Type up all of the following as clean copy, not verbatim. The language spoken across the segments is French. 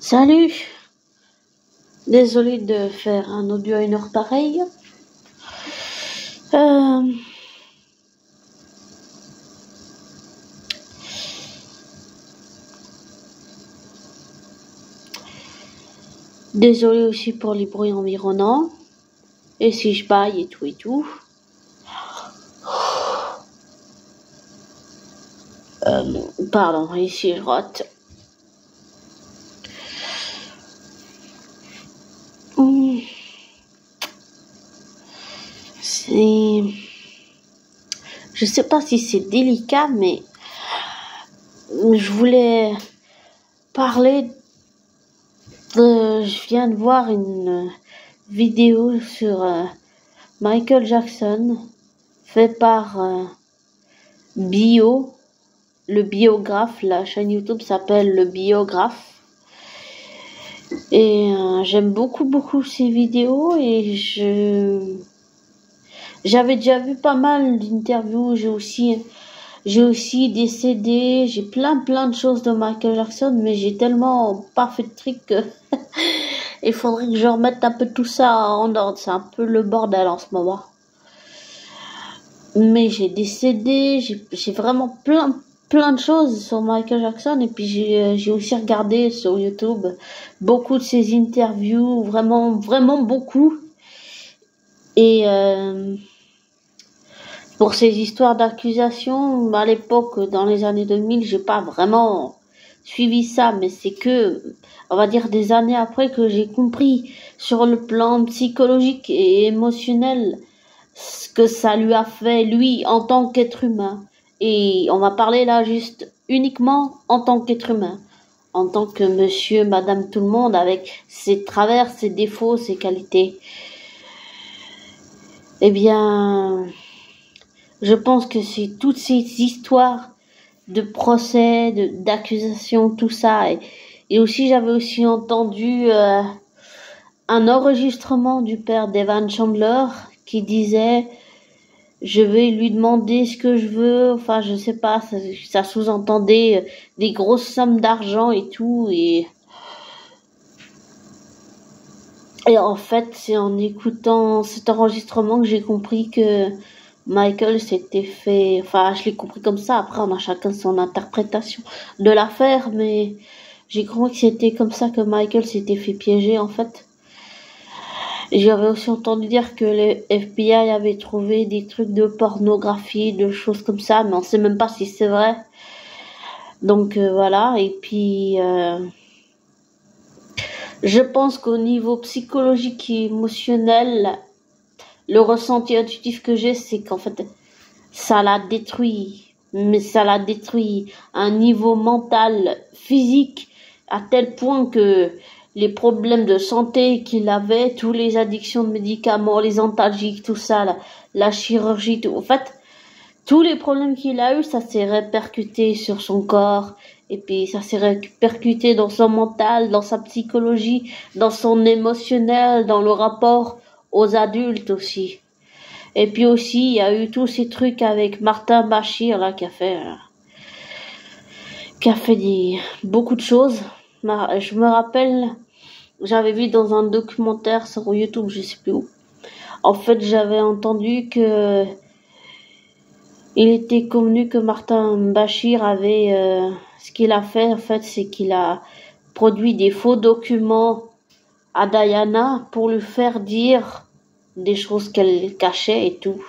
Salut, désolé de faire un audio à une heure pareille. Euh, Désolé aussi pour les bruits environnants. Et si je baille et tout et tout. Pardon, ici je rote. Je sais pas si c'est délicat, mais je voulais parler je viens de voir une vidéo sur Michael Jackson, fait par Bio, le biographe. La chaîne YouTube s'appelle Le Biographe. Et j'aime beaucoup ces vidéos et j'avais déjà vu pas mal d'interviews. J'ai aussi des CD, j'ai plein de choses de Michael Jackson, mais j'ai tellement pas fait de trucs que il faudrait que je remette un peu tout ça en ordre. C'est un peu le bordel en ce moment. Mais j'ai des CD, j'ai vraiment plein de choses sur Michael Jackson. Et puis j'ai aussi regardé sur YouTube beaucoup de ses interviews, vraiment beaucoup. Et pour ces histoires d'accusations, à l'époque, dans les années 2000, j'ai pas vraiment suivi ça, mais c'est que, on va dire, des années après que j'ai compris sur le plan psychologique et émotionnel ce que ça lui a fait, lui, en tant qu'être humain. Et on va parler là juste uniquement en tant qu'être humain, en tant que monsieur, madame, tout le monde, avec ses travers, ses défauts, ses qualités. Eh bien, je pense que c'est toutes ces histoires de procès, d'accusations, tout ça. Et aussi, j'avais aussi entendu un enregistrement du père d'Evan Chandler qui disait « Je vais lui demander ce que je veux ». Enfin, je sais pas, ça sous-entendait des grosses sommes d'argent et tout. Et en fait, c'est en écoutant cet enregistrement que j'ai compris que Michael s'était fait, enfin, je l'ai compris comme ça. Après, on a chacun son interprétation de l'affaire, mais j'ai compris que c'était comme ça que Michael s'était fait piéger, en fait. J'avais aussi entendu dire que le FBI avait trouvé des trucs de pornographie, de choses comme ça, mais on sait même pas si c'est vrai. Donc, voilà. Et puis, je pense qu'au niveau psychologique et émotionnel, le ressenti intuitif que j'ai, c'est qu'en fait, ça l'a détruit. Mais ça l'a détruit à un niveau mental, physique, à tel point que les problèmes de santé qu'il avait, tous les addictions de médicaments, les antalgiques, tout ça, la chirurgie, tout. En fait, tous les problèmes qu'il a eu, ça s'est répercuté sur son corps. Et puis, ça s'est répercuté dans son mental, dans sa psychologie, dans son émotionnel, dans le rapport aux adultes aussi. Et puis aussi, il y a eu tous ces trucs avec Martin Bashir, là, qui a fait beaucoup de choses. Je me rappelle, j'avais vu dans un documentaire sur YouTube, je sais plus où. En fait, j'avais entendu que il était convenu que Martin Bashir avait, ce qu'il a fait, en fait, c'est qu'il a produit des faux documents à Diana pour lui faire dire des choses qu'elle cachait et tout,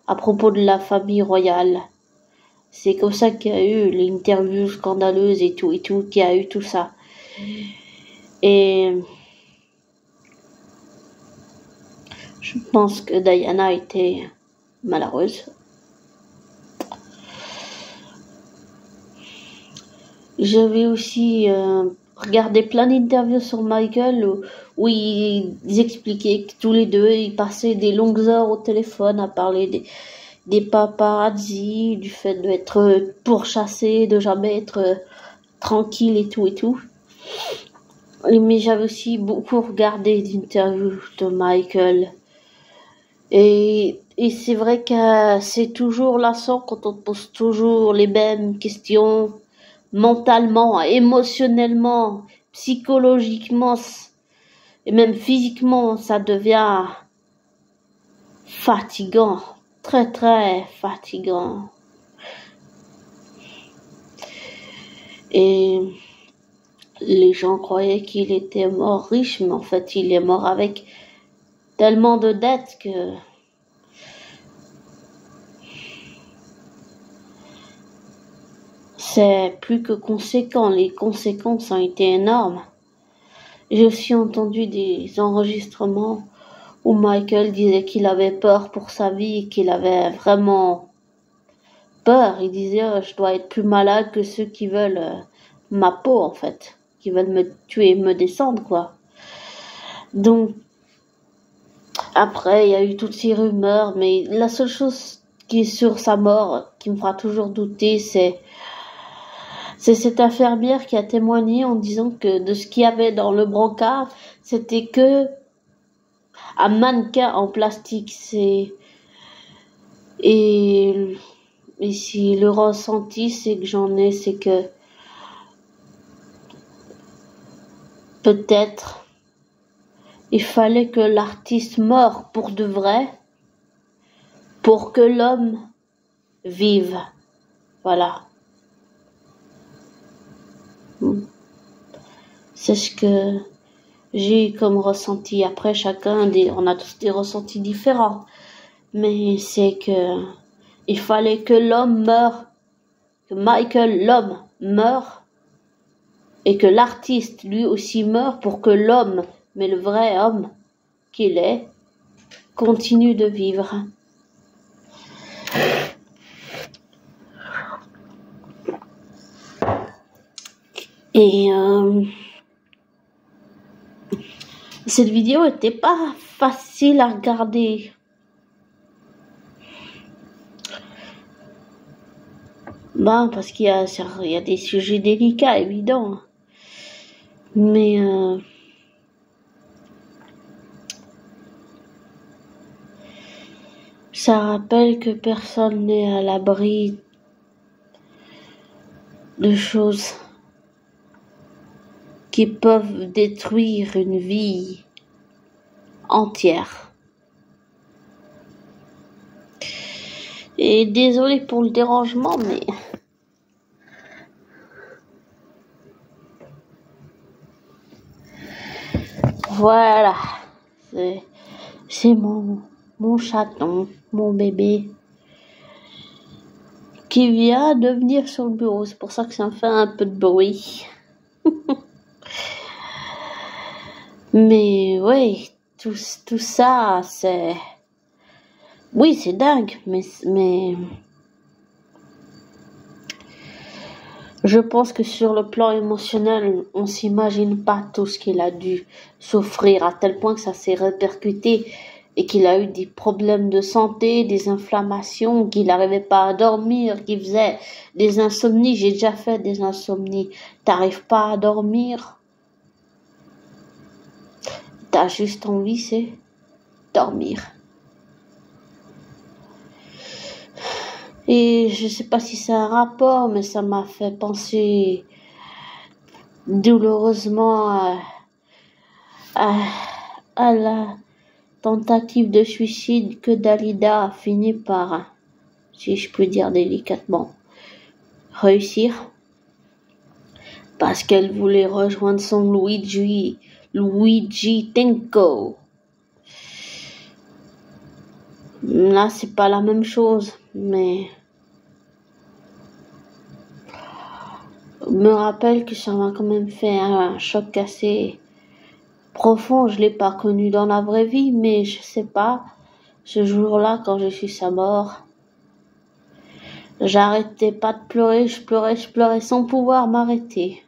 à propos de la famille royale. C'est comme ça qu'il y a eu l'interview scandaleuse et tout, qu'il y a eu tout ça. Et je pense que Diana était malheureuse. J'avais aussi regardé plein d'interviews sur Michael où ils expliquaient que tous les deux, ils passaient des longues heures au téléphone à parler des paparazzi, du fait d'être pourchassé, de jamais être tranquille et tout. Mais j'avais aussi beaucoup regardé d'interviews de Michael. Et c'est vrai que c'est toujours lassant quand on te pose toujours les mêmes questions, mentalement, émotionnellement, psychologiquement et même physiquement, ça devient fatigant, très très fatigant. Et les gens croyaient qu'il était mort riche, mais en fait, il est mort avec tellement de dettes que c'est plus que conséquent. Les conséquences ont été énormes. J'ai aussi entendu des enregistrements où Michael disait qu'il avait peur pour sa vie, qu'il avait vraiment peur. Il disait je dois être plus malade que ceux qui veulent ma peau, en fait, qui veulent me tuer, me descendre, quoi. Donc après, il y a eu toutes ces rumeurs, mais la seule chose qui est sur sa mort, qui me fera toujours douter, c'est cette infirmière qui a témoigné en disant que de ce qu'il y avait dans le brancard, c'était que un mannequin en plastique. Et si le ressenti c'est que j'en ai, c'est que peut-être il fallait que l'artiste meure pour de vrai, pour que l'homme vive. Voilà. C'est ce que j'ai eu comme ressenti. Après, on a tous des ressentis différents. Mais c'est que il fallait que l'homme meure, que Michael, l'homme, meure, et que l'artiste, lui aussi, meure pour que l'homme, mais le vrai homme qu'il est, continue de vivre. Et cette vidéo était pas facile à regarder. Parce qu'il y a des sujets délicats, évidents. Mais ça rappelle que personne n'est à l'abri de choses qui peuvent détruire une vie entière. Et désolé pour le dérangement, mais voilà, c'est mon chaton, mon bébé, qui vient de venir sur le bureau. C'est pour ça que ça me fait un peu de bruit. Mais oui, tout ça, c'est... Oui, c'est dingue, mais je pense que sur le plan émotionnel, on s'imagine pas tout ce qu'il a dû souffrir, à tel point que ça s'est répercuté et qu'il a eu des problèmes de santé, des inflammations, qu'il n'arrivait pas à dormir, qu'il faisait des insomnies. J'ai déjà fait des insomnies. T'arrives pas à dormir. T'as juste envie, c'est dormir. Et je sais pas si c'est un rapport, mais ça m'a fait penser douloureusement à la tentative de suicide que Dalida a fini par, si je peux dire délicatement, réussir. Parce qu'elle voulait rejoindre son Luigi Tenco. Là, c'est pas la même chose, mais me rappelle que ça m'a quand même fait un choc assez profond. Je l'ai pas connu dans la vraie vie, mais je sais pas, ce jour-là, quand j'ai su sa mort, j'arrêtais pas de pleurer, je pleurais sans pouvoir m'arrêter.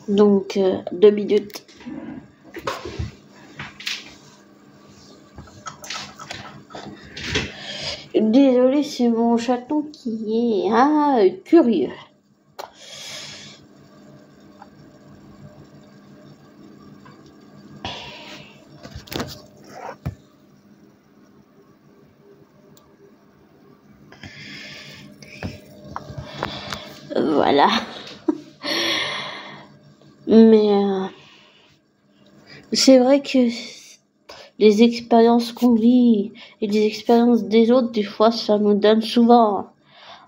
Donc, 2 minutes. Désolée, c'est mon chaton qui est curieux. Voilà. Mais c'est vrai que les expériences qu'on vit et les expériences des autres, des fois, ça nous donne souvent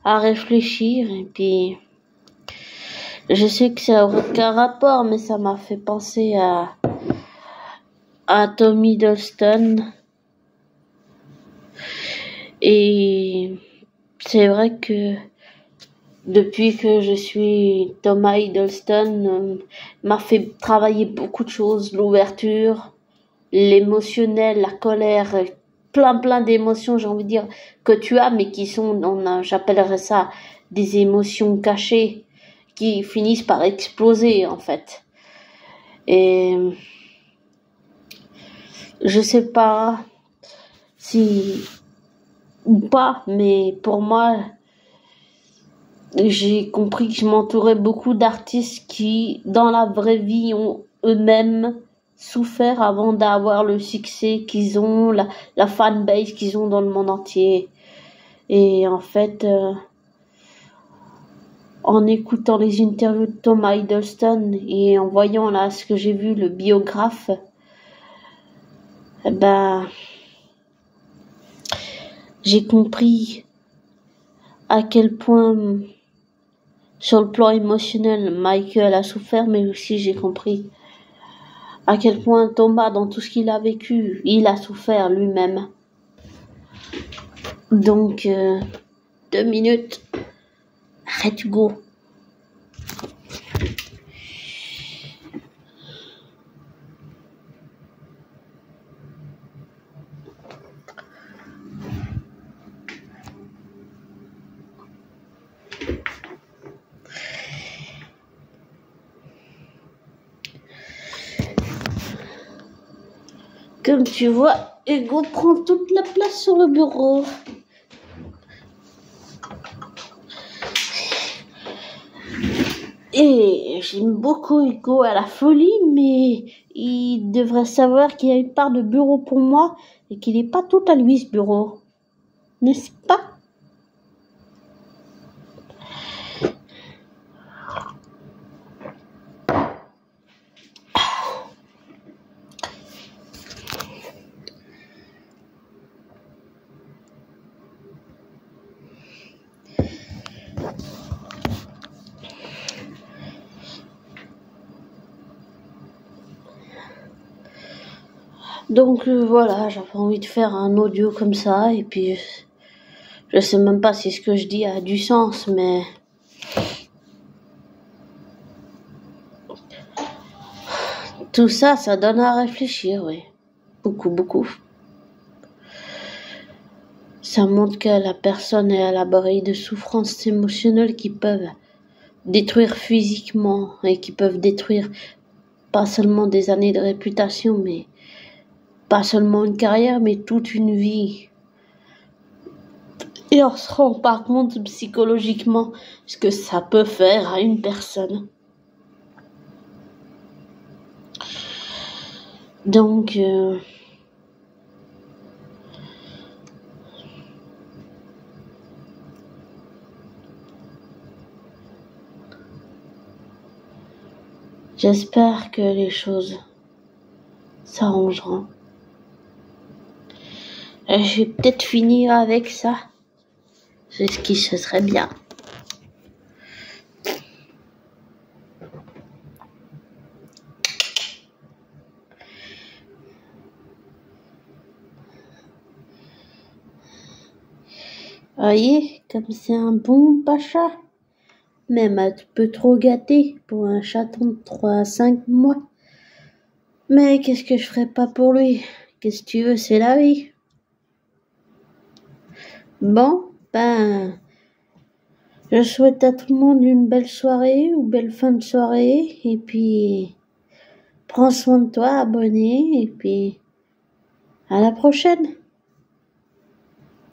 à réfléchir. Et puis, je sais que ça n'a aucun rapport, mais ça m'a fait penser à Tom Hiddleston. Et c'est vrai que depuis que je suis Thomas Hiddleston, m'a fait travailler beaucoup de choses, l'ouverture, l'émotionnel, la colère, plein d'émotions, j'ai envie de dire, que tu as, mais qui sont, j'appellerais ça, des émotions cachées, qui finissent par exploser, en fait. Et je sais pas si ou pas, mais pour moi, j'ai compris que je m'entourais beaucoup d'artistes qui, dans la vraie vie, ont eux-mêmes souffert avant d'avoir le succès qu'ils ont, la fanbase qu'ils ont dans le monde entier. Et en fait, en écoutant les interviews de Thomas Hiddleston et en voyant là ce que j'ai vu, le biographe, j'ai compris à quel point, sur le plan émotionnel, Michael a souffert, mais aussi j'ai compris à quel point Thomas, dans tout ce qu'il a vécu, il a souffert lui-même. Donc, 2 minutes. Arrête, Hugo. Comme tu vois, Hugo prend toute la place sur le bureau. Et j'aime beaucoup Hugo à la folie, mais il devrait savoir qu'il y a une part de bureau pour moi et qu'il n'est pas tout à lui ce bureau. N'est-ce pas? Donc voilà, j'avais envie de faire un audio comme ça, et puis je sais même pas si ce que je dis a du sens, mais tout ça, ça donne à réfléchir, oui. Beaucoup. Ça montre que la personne est à l'abri de souffrances émotionnelles qui peuvent détruire physiquement et qui peuvent détruire pas seulement des années de réputation, mais pas seulement une carrière, mais toute une vie. Et on se rend pas compte psychologiquement ce que ça peut faire à une personne. Donc, j'espère que les choses s'arrangeront. Je vais peut-être finir avec ça. C'est ce qui se serait bien. Voyez, comme c'est un bon pacha. Même un peu trop gâté pour un chaton de 3 à 5 mois. Mais qu'est-ce que je ferais pas pour lui? Qu'est-ce que tu veux, c'est la vie. Bon, je souhaite à tout le monde une belle soirée ou belle fin de soirée. Et puis, prends soin de toi, abonné. Et puis, à la prochaine.